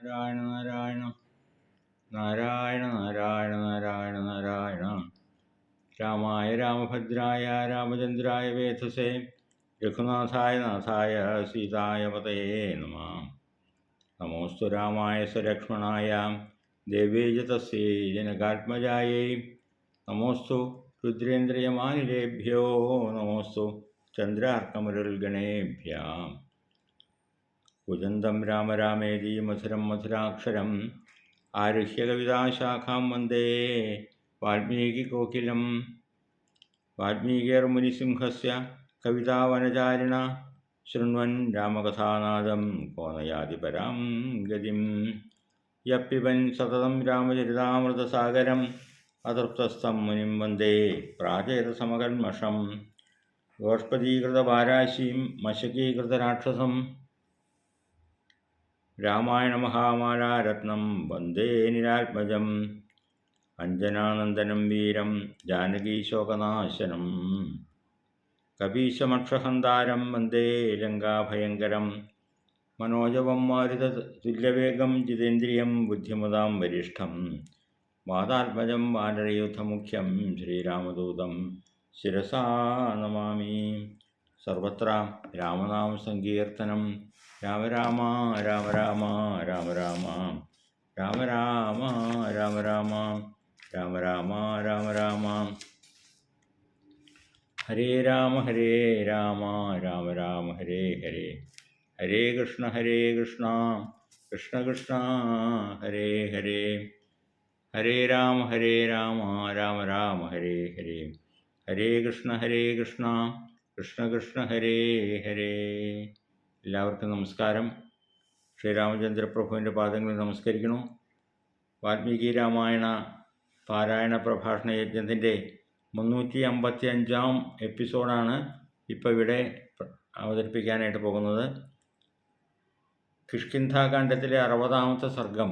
നാരായണ നാരായണ നാരായണ നാരായണ നാരായണ നാരായണ. രാമായ രാമഭദ്രായ രാമചന്ദ്രായ വേധസേ രഘുനാഥായ നാഥായ സീതായ പതയേ നമഃ. നമോസ്തു രാമായ സലക്ഷ്മണായ ദേവേജ തസ്യൈ ജനകാത്മജായൈ. നമോസ്തു രുദ്രേന്ദ്രയമാനിലേഭ്യോ നമോസ്തു ചന്ദ്രാർക്കമരുൾഗണേഭ്യാം. കുജന്തം രാമ രാമേതി മധുരം മധുരാക്ഷരം ആരുഹ്യ കവിതാശാഖാം വന്ദേ വാൽമീകികോകിലം. വാൽമീകിർമുനിസിംഹസ്യ കവിതാവനചാരിണ ശൃണ്വൻ രാമകഥാനാദം കോ നയാതി പരാം ഗതിം. യപ്പിബൻ സതതം രാമചരിതാമൃതസാഗരം അതൃപ്തസ്ഥം മുനിം വന്ദേ പ്രാചേതസമകൽമഷം. ഗോഷ്പദീകൃതവാരാശീം മശകീകൃതരാക്ഷസം രാമായണമഹാമാലാരത്നം വന്ദേ നിരാത്മജം. അഞ്ജനാനന്ദനം വീരം ജാനകീശോകനാശനം കപീശമക്ഷഹന്താരം വന്ദേ ലങ്കാഭയങ്കരം. മനോജവം മാരുതതുല്യവേഗം ജിതേന്ദ്രിയം ബുദ്ധിമതാം വരിഷ്ഠം. വാതാത്മജം വാനരയൂഥമുഖ്യം ശ്രീരാമദൂതം ശിരസാ നമാമി. സർവത്ര രാമനാമസങ്കീർത്തനം. രാമ രാമ രാമ രാമ രാമ രാമ രാമ രാമ രാമ രാമ രാമ രാമ രാമ രാമ. ഹരേ രാമ രാമ രാമ ഹരേ ഹരേ. ഹരേ കൃഷ്ണ കൃഷ്ണ കൃഷ്ണ ഹരേ ഹരേ. ഹരേ രാമ രാമ രാമ ഹരേ ഹരേ. ഹരേ കൃഷ്ണ കൃഷ്ണ കൃഷ്ണ ഹരേ ഹരേ. എല്ലാവർക്കും നമസ്കാരം. ശ്രീരാമചന്ദ്രപ്രഭുവിൻ്റെ പാദങ്ങളിൽ നമസ്കരിക്കുന്നു. വാൽമീകി രാമായണ പാരായണ പ്രഭാഷണ യജ്ഞത്തിൻ്റെ 355 എപ്പിസോഡാണ് ഇപ്പോൾ ഇവിടെ അവതരിപ്പിക്കാനായിട്ട് പോകുന്നത്. കിഷ്കിന്ധാകാന്ഡത്തിലെ 60ാമത്തെ സർഗം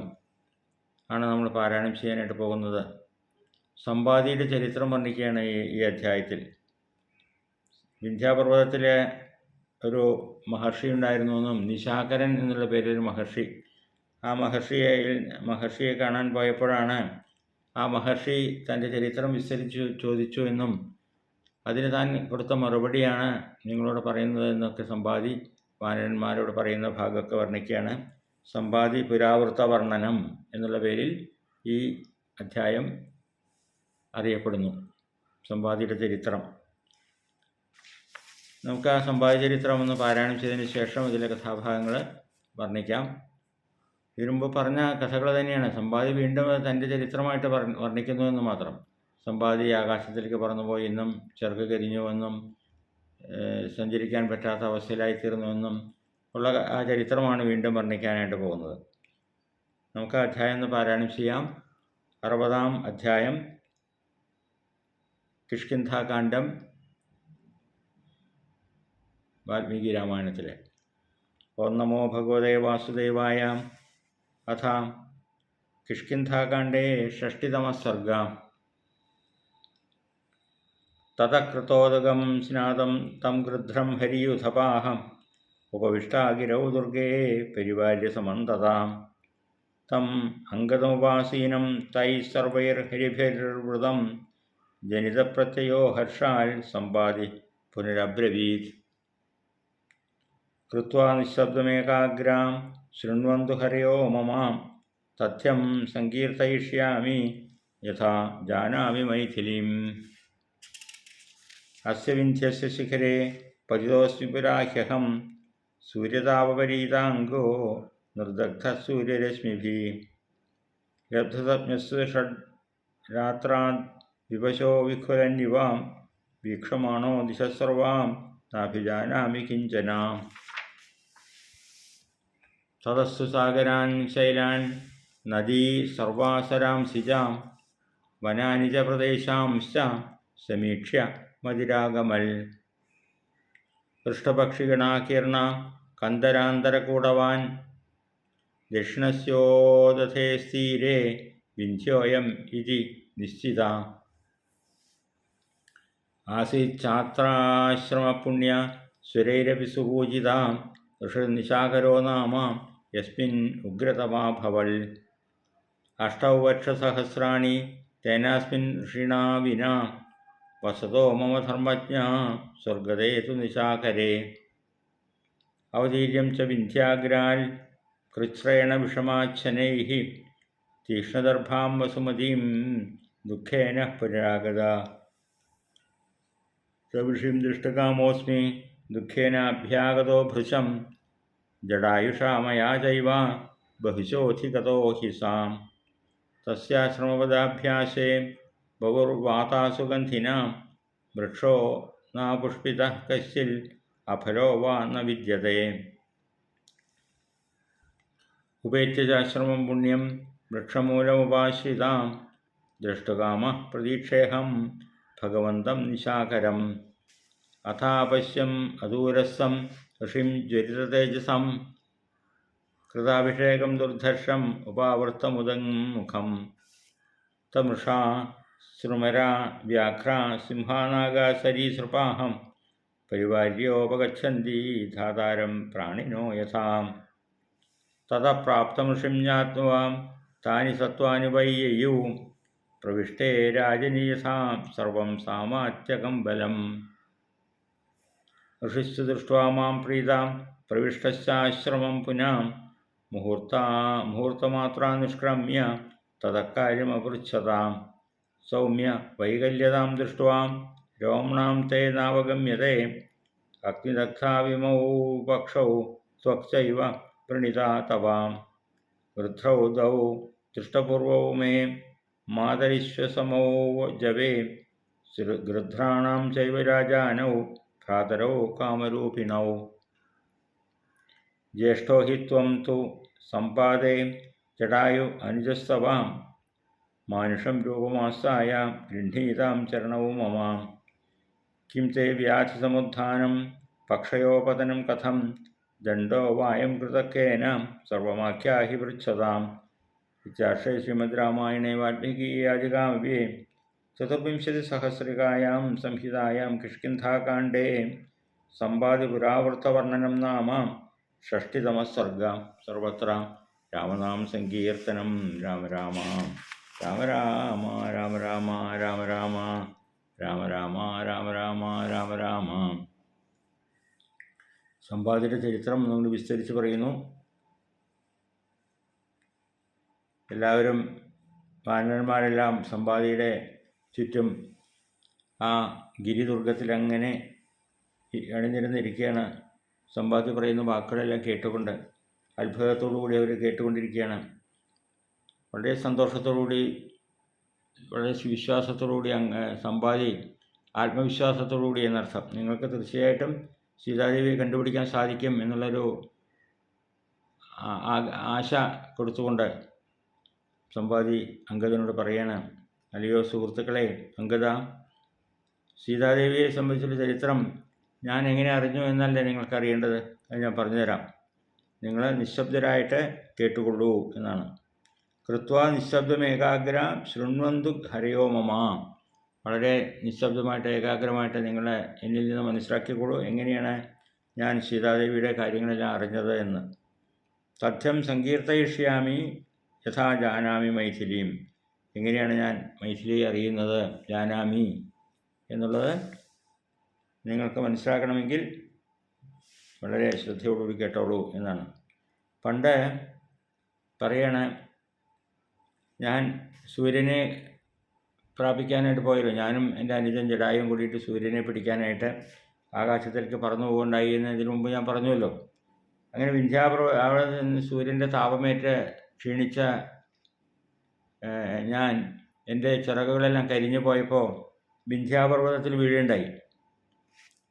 ആണ് നമ്മൾ പാരായണം ചെയ്യാനായിട്ട് പോകുന്നത്. സമ്പാദിയുടെ ചരിത്രം വർണ്ണിക്കുകയാണ് ഈ അധ്യായത്തിൽ. വിന്ധ്യാപർവ്വതത്തിലെ ഒരു മഹർഷി ഉണ്ടായിരുന്നുവെന്നും നിശാകരൻ എന്നുള്ള പേരൊരു മഹർഷി. ആ മഹർഷിയെ കാണാൻ പോയപ്പോഴാണ് ആ മഹർഷി തൻ്റെ ചരിത്രം വിസ്തരിച്ചു ചോദിച്ചു എന്നും അതിന് താൻ കൊടുത്ത മറുപടിയാണ് നിങ്ങളോട് പറയുന്നത് എന്നൊക്കെ സമ്പാദി വാനരന്മാരോട് പറയുന്ന ഭാഗമൊക്കെ വർണ്ണിക്കുകയാണ്. സമ്പാദി പുരാവൃത്ത വർണ്ണനം എന്നുള്ള പേരിൽ ഈ അധ്യായം അറിയപ്പെടുന്നു. സമ്പാദിയുടെ ചരിത്രം നമുക്ക് ആ സമ്പാദ്യ ചരിത്രം ഒന്ന് പാരായണം ചെയ്തതിന് ശേഷം ഇതിലെ കഥാഭാഗങ്ങൾ വർണ്ണിക്കാം. ഇതിനുമുമ്പ് പറഞ്ഞ കഥകൾ തന്നെയാണ്. സമ്പാദി വീണ്ടും തൻ്റെ ചരിത്രമായിട്ട് വർണ്ണിക്കുന്നുവെന്ന് മാത്രം. സമ്പാദി ആകാശത്തിലേക്ക് പറന്നുപോയി എന്നും ചെറുക്ക് കരിഞ്ഞുവെന്നും സഞ്ചരിക്കാൻ പറ്റാത്ത അവസ്ഥയിലായിത്തീർന്നുവെന്നും ഉള്ള ആ ചരിത്രമാണ് വീണ്ടും വർണ്ണിക്കാനായിട്ട് പോകുന്നത്. നമുക്ക് ആ അധ്യായം ഒന്ന് പാരായണം ചെയ്യാം. 60ാം അധ്യായം കിഷ്കിന്ധാകാന്ഡം വാൽമീകി രാമായണത്തിലെ. ഓം നമോ ഭഗവതേ വാസുദേവായ. അഥ കിഷ്കിന്ധാകാണ്ഡേ 60തമഃ സർഗഃ. തതകൃതോദകം സ്നാതം തം ഗൃധ്രം ഹരിയുഥപാഃ ഉപവിഷ്ടാഗിരൗ ദുർഗേ പരിവാര്യ സമന്തതാം. തം അംഗതമുപാസീനം തൈഃ സർവൈർഹരിഭിർവൃതം ജനിതപ്രത്യയോ ഹർഷാൽ സമ്പാദി പുനരബ്രവീത്. കൃത്വാ നിശബ്ദമേകാഗ്രാം ശൃണ്വന്തു ഹരയോ മമ തഥ്യം സങ്കീർത്തയിഷ്യാമി യഥാ ജാനാമി മൈഥിലീം. അസ്യ വിന്ധ്യസ്യ ശിഖരേ പതിതോസ്മി പുരാഹ്യഹം സൂര്യതാപപരീതാംഗോ നിർദഗ്ധഃ സൂര്യരശ്മിഭിः. ലബ്ധതജ്ഞസ്തു ഷഡ്രാത്രാദ് വിവശോ വിഖുരന്യുവാം വീക്ഷമാണോ ദിശഃ സർവാം നാഭിജാനാമി കിഞ്ചന. തതസ്തു സാഗരാൻ ശൈലാൻ നദീ സർവാസരാംസിജാം വനാനി ച പ്രദേശാംശ്ച സമീക്ഷ്യ മതിരാഗമൽ. പൃഷ്ഠപക്ഷിഗണാകീർണ കന്ദരാന്തരകൂടവാൻ ദക്ഷിണസ്യോദധേസ്തീരേ വിന്ധ്യോയം ഇതി നിശ്ചിത. ആസീച്ഛാത്രാശ്രമപുണ്യ സുരൈരപി സുപൂജിത ഋഷിർനിശാകരോ നാമ യസ്മിൻ ഉഗ്രതമാ ഭവൽ. അഷ്ടൗ വർഷസഹസ്രാണി തേനാസ്മിൻ ഋഷിണാ വിനാ വസതോ മമ ധർമ്മജ്ഞ സ്വർഗതേ തു നിശാകരേ. അവതീര്യം ച വിന്ധ്യാഗ്രാൽ കൃച്ഛ്രേണ വിഷമാച്ഛനൈഃ തീക്ഷ്ണദർഭാം വസുമതീം ദുഃഖേന പുരാഗത. സവിഷിം ദൃഷ്ടകാമോസ്മി ദുഃഖേനാഭ്യാഗതോ ഭൃശം ജടായുഷാ മയാ ചൈവ ബഹുശോധിഗതോ ഹി സാം. തസ്യാശ്രമപദാഭ്യാസേ ബഹുർവാതാസു ഗന്ധിനാം വൃക്ഷോ നാപുഷ്പിതഃ കശ്ചിൽ അഫലോ വാ ന വിദ്യതേ. ഉപേത്യ ചാശ്രമം പുണ്യം വൃക്ഷമൂലമുപാശ്രിതാം ദ്രഷ്ടുകാമഃ പ്രതീക്ഷേഹം ഭഗവന്തം നിശാകരം. അഥാപശ്യം അദൂരസ്ഥം ഋഷിം ജ്വലിതതേജസം കൃതാഭിഷേകം ദുർധർഷം ഉപാവൃത്തമുദങ്മുഖം. തമൃഷാ സൃമരാ വ്യാഘ്രാ സിംഹാനാഗാ സരീസൃപാഹം പരിവാര്യോപഗച്ഛന്തി ധാതാരം പ്രാണിനോ യഥാ. തതഃ പ്രാപ്തമൃഷിം ജ്ഞാത്വാ താനി സത്വാനി വൈ യയൗ പ്രവിഷ്ടേ രാജനീയസാ സർവം സാമാത്യകം ബലം. ഋഷിസ്തു ദൃഷ്ട്വാ മാം പ്രീതാം പ്രവിഷ്ടശ്ചാശ്രമം പുനാം മുഹൂർത്തമാത്രാ നിഷ്ക്രമ്യ തതഃ കാര്യമപൃച്ഛതാം. സൗമ്യ വൈകല്യതാം ദൃഷ്ട്വാ രോംണാം തേ നാവഗമ്യതേ അഗ്നിദഗ്ധാവിമൗ പക്ഷൗ ത്വക്ചൈവ വൃണിതാ തവാം. വൃദ്ധൗ ദൗ ദൃഷ്ടപൂർവൗ മേ മാതരിശ്വസമൗ ജവേ ഗൃധ്രാണാം ചൈവ രാജാനൗ ഭ്രാതരൗ കാമരൂപിണൗ. ജ്യേഷ്ഠോ ഹി ത്വം തു സമ്പാദേ ജടായു അനുജസ്തവാം മാനുഷം രൂപമാസ്തായ ഗൃഹീതാം ചരണൗ മമ. കിം തേ വ്യാധിസമുത്ഥാനം പക്ഷയോപതനം കഥം ദണ്ഡോ വായം കൃതക്കേന സർവമാഖ്യാഹി പൃച്ഛതാം. ഇത്യാർഷേ ശ്രീമദ് രാമായണേ വാൽമീകിയാദികാവ്യേ ചതുർവിംശതിസഹസ്രികായാം സംഹിതായാം കിഷ്കിന്ധാകാണ്ഡേ സമ്പാദിപുരാവൃത്തവർണ്ണനം നാമ ഷഷ്ടിതമഃ സർഗഃ. സർവത്ര രാമനാമ സങ്കീർത്തനം. രാമ രാമ രാമ രാമ രാമ രാമ രാമ രാമ രാമ രാമ രാമ രാമ രാമ രാമ. സമ്പാദിയുടെ ചരിത്രം നമ്മൾ വിസ്തരിച്ച് പറയുന്നു. എല്ലാവരും വാനരന്മാരെല്ലാം സമ്പാദിയുടെ ചുറ്റും ആ ഗിരിദുർഗത്തിലങ്ങനെ അണിനിരന്നിരിക്കുകയാണ്. സമ്പാദി പറയുന്ന വാക്കുകളെല്ലാം കേട്ടുകൊണ്ട് അത്ഭുതത്തോടുകൂടി അവർ കേട്ടുകൊണ്ടിരിക്കുകയാണ്. വളരെ സന്തോഷത്തോടുകൂടി വളരെ വിശ്വാസത്തോടുകൂടി സമ്പാദി ആത്മവിശ്വാസത്തോടുകൂടി എന്നർത്ഥം. നിങ്ങൾക്ക് തീർച്ചയായിട്ടും സീതാദേവിയെ കണ്ടുപിടിക്കാൻ സാധിക്കും എന്നുള്ളൊരു ആശ കൊടുത്തുകൊണ്ട് സമ്പാദി അംഗദനോട് പറയാണ്, അല്ലയോ സുഹൃത്തുക്കളെ, അംഗദ, സീതാദേവിയെ സംബന്ധിച്ചുള്ള ചരിത്രം ഞാൻ എങ്ങനെ അറിഞ്ഞു എന്നല്ലേ നിങ്ങൾക്കറിയേണ്ടത്. അത് ഞാൻ പറഞ്ഞുതരാം. നിങ്ങൾ നിശബ്ദരായിട്ട് കേട്ടുകൊള്ളൂ എന്നാണ്. കൃത്വാ നിശബ്ദമേകാഗ്ര ശൃണ്വന്തു ഹരയോ മമ. വളരെ നിശബ്ദമായിട്ട് ഏകാഗ്രമായിട്ട് നിങ്ങൾ എന്നിൽ നിന്ന് മനസ്സിലാക്കിക്കോളൂ എങ്ങനെയാണ് ഞാൻ സീതാദേവിയുടെ കാര്യങ്ങളെല്ലാം അറിഞ്ഞത് എന്ന്. തഥ്യം സങ്കീർത്തയിഷ്യാമി യഥാ ജാനാമി മൈഥിലിയും. എങ്ങനെയാണ് ഞാൻ മൈഥിലി അറിയുന്നത്, ജാനാമി എന്നുള്ളത് നിങ്ങൾക്ക് മനസ്സിലാക്കണമെങ്കിൽ വളരെ ശ്രദ്ധയോടുകൂടി കേട്ടോളൂ എന്നാണ്. പണ്ട് പറയാണ്, ഞാൻ സൂര്യനെ പ്രാപിക്കാനായിട്ട് പോയല്ലോ. ഞാനും എൻ്റെ അനുജൻ ജടായും കൂടിയിട്ട് സൂര്യനെ പിടിക്കാനായിട്ട് ആകാശത്തിലേക്ക് പറന്നു പോകുകയുണ്ടായി എന്ന് ഇതിനു മുമ്പ് ഞാൻ പറഞ്ഞുവല്ലോ. അങ്ങനെ അവിടെ നിന്ന് സൂര്യൻ്റെ താപമേറ്റ് ക്ഷീണിച്ച ഞാൻ എൻ്റെ ചിറകുകളെല്ലാം കരിഞ്ഞു പോയപ്പോൾ വിന്ധ്യാപർവ്വതത്തിൽ വീഴുകയുണ്ടായി.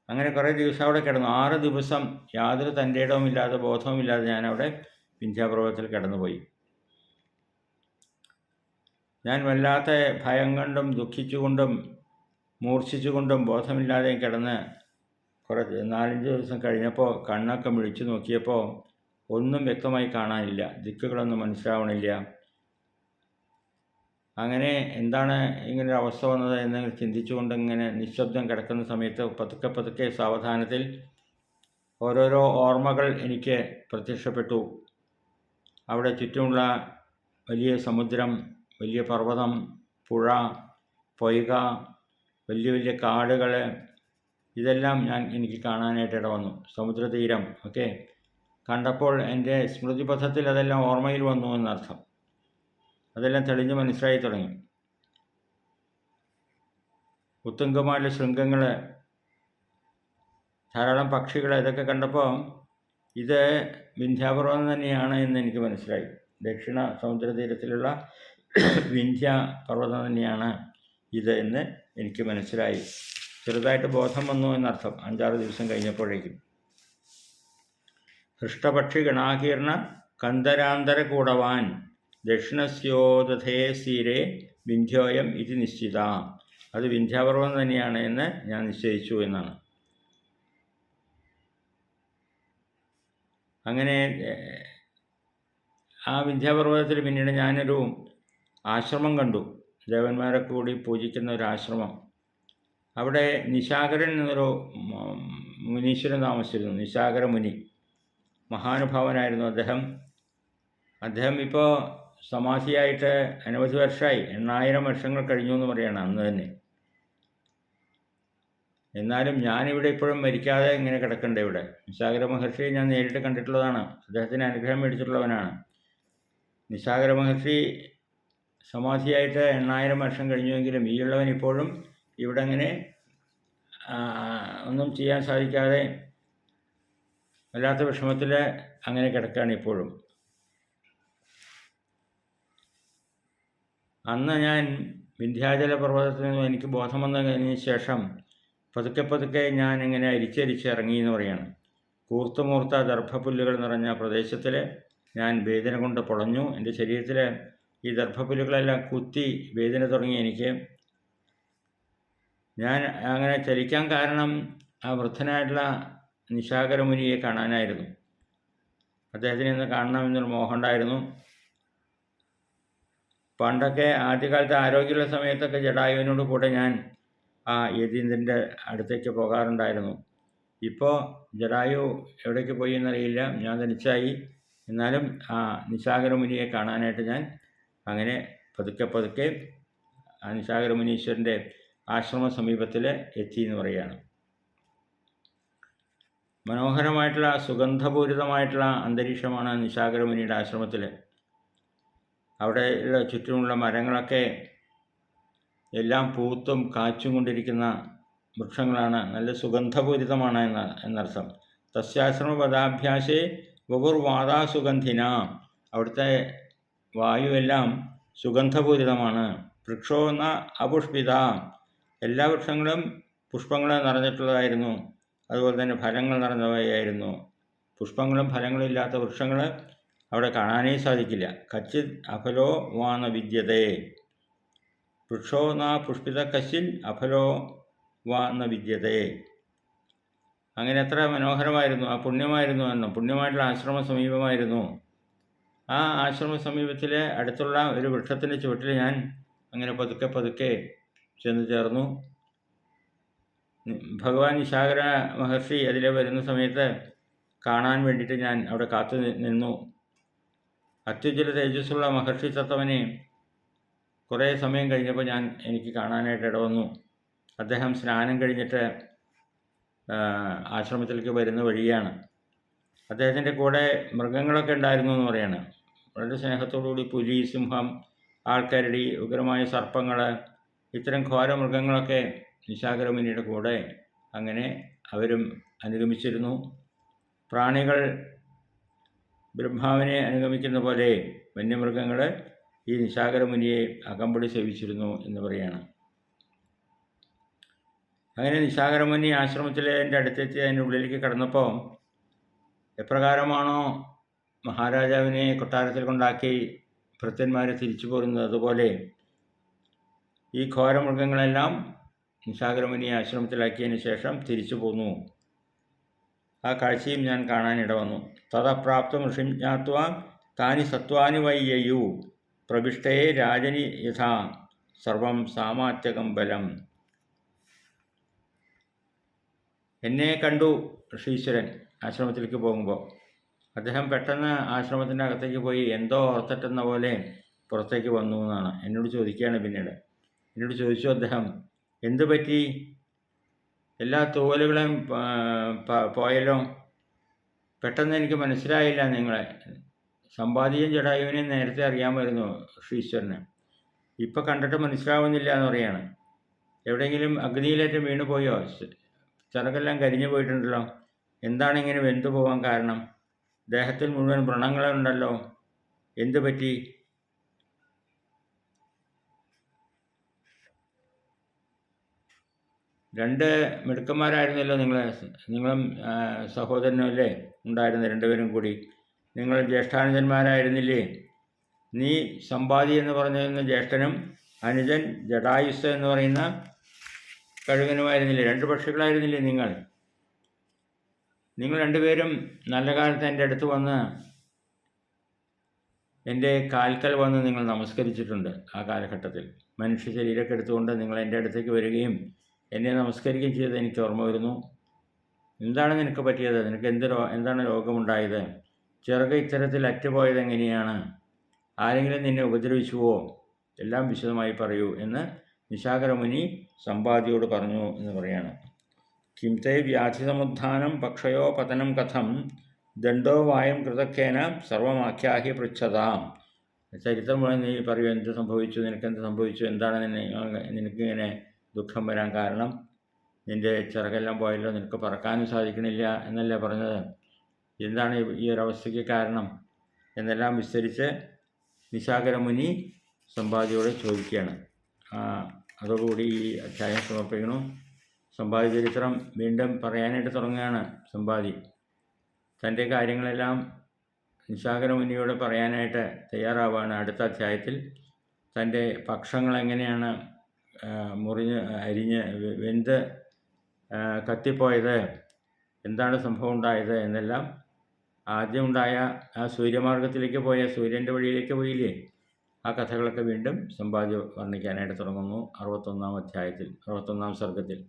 അങ്ങനെ കുറേ ദിവസം അവിടെ കിടന്നു. 6 ദിവസം യാതൊരു തൻ്റെ ഇടവുമില്ലാതെ ബോധവുമില്ലാതെ ഞാനവിടെ വിന്ധ്യാപർവ്വതത്തിൽ കിടന്നുപോയി. ഞാൻ വല്ലാത്ത ഭയം കൊണ്ടും ദുഃഖിച്ചുകൊണ്ടും മൂർച്ഛിച്ചുകൊണ്ടും ബോധമില്ലാതെ കിടന്ന് 4-5 ദിവസം കഴിഞ്ഞപ്പോൾ കണ്ണൊക്കെ മിഴിച്ചു നോക്കിയപ്പോൾ ഒന്നും വ്യക്തമായി കാണാനില്ല, ദിക്കുകളൊന്നും മനസ്സിലാവണില്ല. അങ്ങനെ എന്താണ് ഇങ്ങനൊരു അവസ്ഥ വന്നത് എന്ന് ചിന്തിച്ചുകൊണ്ട് ഇങ്ങനെ നിശബ്ദം കിടക്കുന്ന സമയത്ത് പതുക്കെ പതുക്കെ സാവധാനത്തിൽ ഓരോരോ ഓർമ്മകൾ എനിക്ക് പ്രത്യക്ഷപ്പെട്ടു. അവിടെ ചുറ്റുമുള്ള വലിയ സമുദ്രം, വലിയ പർവ്വതം, പുഴ, പൊയ്ക, വലിയ വലിയ കാടുകൾ, ഇതെല്ലാം എനിക്ക് കാണാനായിട്ട് ഇടവന്നു. സമുദ്രതീരം ഒക്കെ കണ്ടപ്പോൾ എൻ്റെ സ്മൃതിപഥത്തിൽ അതെല്ലാം ഓർമ്മയിൽ വന്നു എന്നർത്ഥം. അതെല്ലാം തെളിഞ്ഞ് മനസ്സിലായി തുടങ്ങി. ഉത്തുംഗമാല ശൃംഗങ്ങൾ, ധാരാളം പക്ഷികൾ, ഇതൊക്കെ കണ്ടപ്പോൾ ഇത് വിന്ധ്യാപർവ്വതം തന്നെയാണ് എന്ന് എനിക്ക് മനസ്സിലായി. ദക്ഷിണ സമുദ്രതീരത്തിലുള്ള വിന്ധ്യ പർവ്വതം തന്നെയാണ് ഇത് എന്ന് എനിക്ക് മനസ്സിലായി. ചെറുതായിട്ട് ബോധം വന്നു എന്നർത്ഥം 5-6 ദിവസം കഴിഞ്ഞപ്പോഴേക്കും. ഹൃഷ്ടപക്ഷി ഗണാകീർണ കന്ദരാന്തര കൂടവാൻ ദക്ഷിണസ്യോദധേ സ്ഥിരേ വിന്ധ്യോയം ഇത് നിശ്ചിത. അത് വിന്ധ്യാപർവ്വതം തന്നെയാണ് എന്ന് ഞാൻ നിശ്ചയിച്ചു എന്നാണ്. അങ്ങനെ ആ വിന്ധ്യാപർവ്വതത്തിൽ പിന്നീട് ഞാനൊരു ആശ്രമം കണ്ടു. ദേവന്മാരൊക്കെ കൂടി പൂജിക്കുന്ന ഒരു ആശ്രമം. അവിടെ നിശാകരൻ എന്നൊരു മുനീശ്വരൻ താമസിച്ചിരുന്നു. നിശാകര മുനി, മഹാനുഭാവനായിരുന്നു അദ്ദേഹം ഇപ്പോൾ സമാധിയായിട്ട് അനവധി വർഷമായി, 8000 വർഷങ്ങൾ കഴിഞ്ഞു എന്ന് പറയണം അന്ന് തന്നെ. എന്നാലും ഞാനിവിടെ ഇപ്പോഴും മരിക്കാതെ ഇങ്ങനെ കിടക്കണ്ടേ ഇവിടെ. നിശാകര മഹർഷിയെ ഞാൻ നേരിട്ട് കണ്ടിട്ടുള്ളതാണ്. അദ്ദേഹത്തിന് അനുഗ്രഹം മേടിച്ചിട്ടുള്ളവനാണ്. നിശാകര മഹർഷി സമാധിയായിട്ട് 8000 വർഷം കഴിഞ്ഞുവെങ്കിലും ഈ ഉള്ളവൻ ഇപ്പോഴും ഇവിടെ അങ്ങനെ ഒന്നും ചെയ്യാൻ സാധിക്കാതെ വല്ലാത്ത വിഷമത്തിൽ അങ്ങനെ കിടക്കുകയാണ് ഇപ്പോഴും. അന്ന് ഞാൻ വിന്ധ്യാചല പർവ്വതത്തിൽ നിന്നും എനിക്ക് ബോധം വന്നതിന് ശേഷം പതുക്കെ ഞാൻ ഇങ്ങനെ ഇറങ്ങി എന്ന് പറയാണ്. കൂർത്തുമൂർത്ത ദർഭപ്പുല്ലുകൾ നിറഞ്ഞ പ്രദേശത്തിൽ ഞാൻ വേദന കൊണ്ട് പൊളഞ്ഞു. എൻ്റെ ശരീരത്തിൽ ഈ ദർഭപ്പുല്ലുകളെല്ലാം കുത്തി വേദന തുടങ്ങി എനിക്ക്. ഞാൻ അങ്ങനെ ചലിക്കാൻ കാരണം ആ വൃദ്ധനായിട്ടുള്ള നിശാകര മുനിയെ കാണാനായിരുന്നു. അദ്ദേഹത്തിനെ ഒന്ന് കാണണമെന്നൊരു മോഹമുണ്ടായിരുന്നു. പണ്ടൊക്കെ ആദ്യകാലത്ത് ആരോഗ്യമുള്ള സമയത്തൊക്കെ ജടായുവിനോട് കൂടെ ഞാൻ ആ യതീന്ദ്രൻ്റെ അടുത്തേക്ക് പോകാറുണ്ടായിരുന്നു. ഇപ്പോൾ ജടായു എവിടേക്ക് പോയി എന്നറിയില്ല, ഞാൻ തനിച്ചായി. എന്നാലും ആ നിശാകര മുനിയെ കാണാനായിട്ട് ഞാൻ അങ്ങനെ പതുക്കെ ആ നിശാകര മുനീശ്വരൻ്റെ ആശ്രമ സമീപത്തിൽ എത്തി എന്ന് പറയുകയാണ്. മനോഹരമായിട്ടുള്ള സുഗന്ധപൂരിതമായിട്ടുള്ള അന്തരീക്ഷമാണ് നിശാകര മുനിയുടെ ആശ്രമത്തിൽ. അവിടെ ചുറ്റുമുള്ള മരങ്ങളൊക്കെ എല്ലാം പൂത്തും കാച്ചും കൊണ്ടിരിക്കുന്ന വൃക്ഷങ്ങളാണ്. നല്ല സുഗന്ധപൂരിതമാണ് എന്നർത്ഥം. തസ്യാശ്രമ പദാഭ്യാസേ വപുർവാദാ സുഗന്ധിന. അവിടുത്തെ വായുവെല്ലാം സുഗന്ധപൂരിതമാണ്. വൃക്ഷോ ന അപുഷ്പിത. എല്ലാ വൃക്ഷങ്ങളും പുഷ്പങ്ങൾ നിറഞ്ഞിട്ടുള്ളതായിരുന്നു. അതുപോലെ തന്നെ ഫലങ്ങൾ നിറഞ്ഞവയായിരുന്നു. പുഷ്പങ്ങളും ഫലങ്ങളും ഇല്ലാത്ത വൃക്ഷങ്ങൾ അവിടെ കാണാനേ സാധിക്കില്ല. കച്ചിത് അഫലോ വാന വിദ്യതേ. വൃക്ഷോ ന പുഷ്പിത കശ്ചിൻ അഫലോ വാന വിദ്യതേ. അങ്ങനെ എത്ര മനോഹരമായിരുന്നു, ആ പുണ്യമായിരുന്നു എന്നും. പുണ്യമായിട്ടുള്ള ആശ്രമ സമീപമായിരുന്നു. ആ ആശ്രമ സമീപത്തിലെ അടുത്തുള്ള ഒരു വൃക്ഷത്തിൻ്റെ ചുവട്ടിൽ ഞാൻ അങ്ങനെ പതുക്കെ ചെന്ന് ചേർന്നു. ഭഗവാൻ നിശാകര മഹർഷി അതിലെ വരുന്ന സമയത്ത് കാണാൻ വേണ്ടിയിട്ട് ഞാൻ അവിടെ കാത്തു നിന്നു. അത്യുജ്വല തേജസ്സുള്ള മഹർഷി തത്വനെ കുറേ സമയം കഴിഞ്ഞപ്പോൾ എനിക്ക് കാണാനായിട്ട് ഇടവന്നു. അദ്ദേഹം സ്നാനം കഴിഞ്ഞിട്ട് ആശ്രമത്തിലേക്ക് വരുന്ന വഴിയാണ്. അദ്ദേഹത്തിൻ്റെ കൂടെ മൃഗങ്ങളൊക്കെ ഉണ്ടായിരുന്നു എന്ന് പറയാണ്. വളരെ സ്നേഹത്തോടുകൂടി പുലി, സിംഹം, ആൾക്കരടി, ഉഗ്രമായ സർപ്പങ്ങൾ, ഇത്തരം ഘോര മൃഗങ്ങളൊക്കെ നിശാകര മുനിയുടെ കൂടെ അങ്ങനെ അവരും അനുഗമിച്ചിരുന്നു. പ്രാണികൾ ബ്രഹ്മാവിനെ അനുഗമിക്കുന്ന പോലെ വന്യമൃഗങ്ങൾ ഈ നിശാകര മുനിയെ അകമ്പടി സേവിച്ചിരുന്നു എന്ന് പറയാണ്. അങ്ങനെ നിശാകര മുനി ആശ്രമത്തിൻ്റെ അടുത്തെത്തി അതിൻ്റെ ഉള്ളിലേക്ക് കടന്നപ്പോൾ എപ്രകാരമാണോ മഹാരാജാവിനെ കൊട്ടാരത്തിൽ കൊണ്ടാക്കി ഭൃത്യന്മാർ തിരിച്ചു പോരുന്നത്, അതുപോലെ ഈ ഘോരമൃഗങ്ങളെല്ലാം നിശാകര മുനിയെ ആശ്രമത്തിലാക്കിയതിന് ശേഷം തിരിച്ചു പോന്നു. ആ കാഴ്ചയും ഞാൻ കാണാനിട വന്നു. തദപ്രാപ്തം ഋഷിം ജ്ഞാത്വ താനി സത്വാനി വയ്യയു പ്രവിഷ്ടേ രാജനി യഥാ സർവം സാമാത്യകം ബലം. എന്നെ കണ്ടു ഋഷീശ്വരൻ ആശ്രമത്തിലേക്ക് പോകുമ്പോൾ. അദ്ദേഹം പെട്ടെന്ന് ആശ്രമത്തിൻ്റെ അകത്തേക്ക് പോയി എന്തോ ഓർത്തിട്ടെന്ന പോലെ പുറത്തേക്ക് വന്നു എന്നാണ് എന്നോട് ചോദിക്കുകയാണ്. പിന്നീട് എന്നോട് ചോദിച്ചു അദ്ദേഹം, എന്തു പറ്റി, എല്ലാ തൂവലുകളും പോയല്ലോ, പെട്ടെന്ന് എനിക്ക് മനസ്സിലായില്ല നിങ്ങളെ. സമ്പാദിയും ജടായുവിനെയും നേരത്തെ അറിയാമായിരുന്നു ശ്രീശ്വരന്, ഇപ്പം കണ്ടിട്ട് മനസ്സിലാവുന്നില്ല എന്ന് പറയാണ്. എവിടെയെങ്കിലും അഗ്നിയിലേറ്റ് വീണു പോയോ? ചിറകെല്ലാം കരിഞ്ഞു പോയിട്ടുണ്ടല്ലോ. എന്താണ് ഇങ്ങനെ വെന്തു പോകാൻ കാരണം? ദേഹത്തിൽ മുഴുവൻ വ്രണങ്ങളുണ്ടല്ലോ, എന്തു പറ്റി? രണ്ട് മിടുക്കന്മാരായിരുന്നല്ലോ നിങ്ങളും സഹോദരനും അല്ലേ ഉണ്ടായിരുന്ന രണ്ടുപേരും കൂടി. നിങ്ങൾ ജ്യേഷ്ഠാനുജന്മാരായിരുന്നില്ലേ? നീ സമ്പാദി എന്ന് പറഞ്ഞിരുന്ന ജ്യേഷ്ഠനും അനുജൻ ജടായുസ് എന്ന് പറയുന്ന കഴുകനുമായിരുന്നില്ലേ? രണ്ട് പക്ഷികളായിരുന്നില്ലേ നിങ്ങൾ? നിങ്ങൾ രണ്ടുപേരും നല്ല കാലത്ത് എൻ്റെ അടുത്ത് വന്ന് എൻ്റെ കാൽക്കൽ വന്ന് നിങ്ങൾ നമസ്കരിച്ചിട്ടുണ്ട്. ആ കാലഘട്ടത്തിൽ മനുഷ്യ ശരീരമൊക്കെ എടുത്തുകൊണ്ട് നിങ്ങൾ എൻ്റെ അടുത്തേക്ക് വരികയും എന്നെ നമസ്കരിക്കുകയും ചെയ്തത് എനിക്ക് ഓർമ്മ വരുന്നു. എന്താണ് നിനക്ക് പറ്റിയത്? നിനക്ക് എന്താണ് രോഗമുണ്ടായത്? ചിറക് ഇത്തരത്തിൽ അറ്റുപോയത് എങ്ങനെയാണ്? ആരെങ്കിലും നിന്നെ ഉപദ്രവിച്ചുവോ? എല്ലാം വിശദമായി പറയൂ എന്ന് നിശാകരമുനി സമ്പാദിയോട് പറഞ്ഞു എന്ന് പറയാണ്. കിം തേ വ്യാധിസമുത്ഥാനം പക്ഷയോ പതനം കഥം ദണ്ഡോ വായം കൃതക്കേന സർവമാഖ്യാഹി പൃച്ഛതാം. ചരിത്രം മുഴുവൻ നീ പറയൂ, എന്ത് സംഭവിച്ചു, നിനക്കെന്ത് സംഭവിച്ചു, എന്താണ് നിനക്കിങ്ങനെ ദുഃഖം വരാൻ കാരണം? നിൻ്റെ ചിറകെല്ലാം പോയല്ലോ, നിനക്ക് പറക്കാനും സാധിക്കണില്ല എന്നല്ലേ പറഞ്ഞത്? എന്താണ് ഈ ഒരവസ്ഥയ്ക്ക് കാരണം എന്നെല്ലാം വിസ്തരിച്ച് നിശാകരമുനി സമ്പാദിയോട് ചോദിക്കുകയാണ്. അതോടുകൂടി ഈ അധ്യായം സമർപ്പിക്കുന്നു. സമ്പാദി ചരിത്രം വീണ്ടും പറയാനായിട്ട് തുടങ്ങുകയാണ്. സമ്പാദി തൻ്റെ കാര്യങ്ങളെല്ലാം നിശാകരമുനിയോട് പറയാനായിട്ട് തയ്യാറാവുകയാണ്. അടുത്ത അധ്യായത്തിൽ തൻ്റെ പക്ഷങ്ങൾ എങ്ങനെയാണ് അരിഞ്ഞ് വെന്ത് കത്തിപ്പോയത്, എന്താണ് സംഭവം ഉണ്ടായത് എന്നെല്ലാം, ആദ്യം ഉണ്ടായ ആ സൂര്യമാർഗത്തിലേക്ക് പോയ സൂര്യൻ്റെ വഴിയിലേക്ക് പോയില്ലേ, ആ കഥകളൊക്കെ വീണ്ടും സമ്പാദി വർണ്ണിക്കാനായിട്ട് തുടങ്ങുന്നു. 61-ാം അധ്യായത്തിൽ 61-ാം സർഗത്തിൽ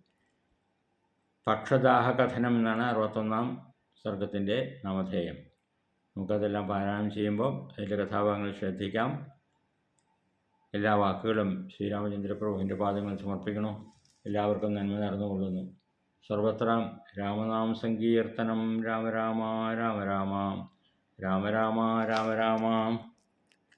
പക്ഷദാഹ കഥനം എന്നാണ് 61-ാം സർഗത്തിൻ്റെ നാമധേയം. നമുക്കതെല്ലാം പാരായണം ചെയ്യുമ്പോൾ അതിൻ്റെ കഥാഭാഗങ്ങൾ ശ്രദ്ധിക്കാം. എല്ലാ വാക്കുകളും ശ്രീരാമചന്ദ്രപ്രഭുവിൻ്റെ പാദങ്ങളിൽ സമർപ്പിക്കണം. എല്ലാവർക്കും നന്മ നടന്നുകൊള്ളുന്നു. സർവത്ര രാമനാമ സങ്കീർത്തനം. രാമ രാമ രാമ രാമ രാമ രാമ രാമ രാമ.